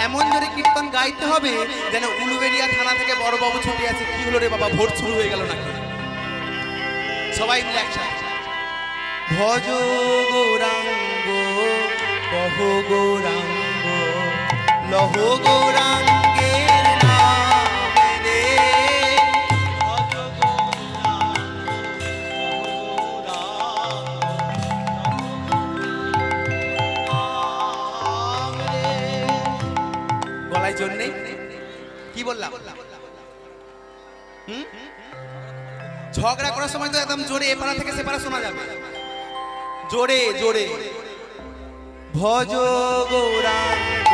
এমন জোরে কীর্তন গাইতে হবে যেন উলুবেড়িয়া থানা থেকে বড়বাবু ছুটে আছে। কি হলো রে বাবা, ভোট শুরু হয়ে গেল নাকি? সবাই মিলে একসাথে ভজ গৌরাঙ্গ কহ গৌরাঙ্গ লহ গৌরাঙ্গের নাম রে। গলায় জোর নেই, কি বললাম? ঝগড়া করার সময় তো একদম জোরে এপারা থেকে সেপারা শোনা যাবে, জোরে জোরে। ভজ গৌরাঙ্গ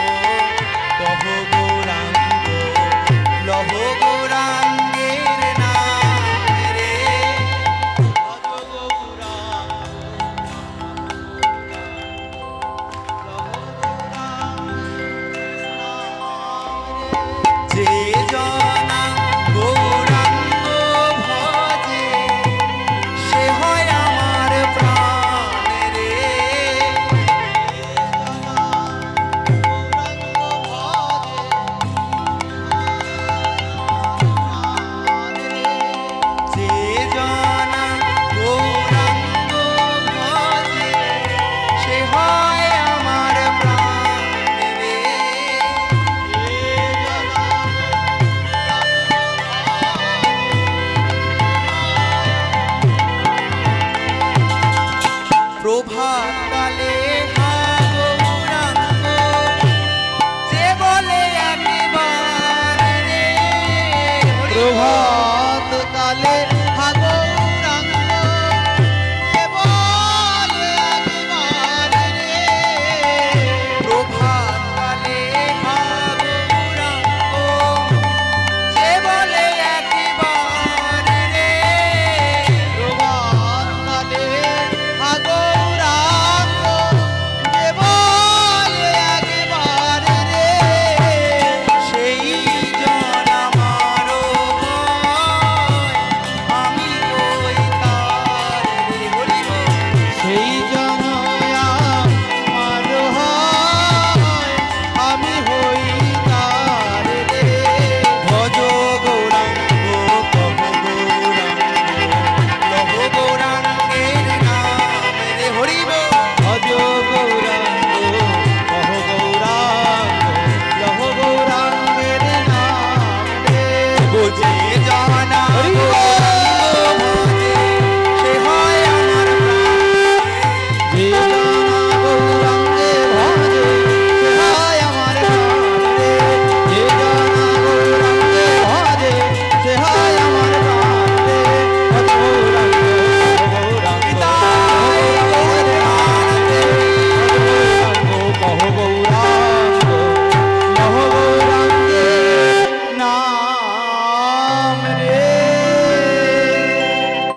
কহ গৌরাঙ্গ লহ গৌরাঙ্গের নাম রে। ভজ গৌরাঙ্গ যে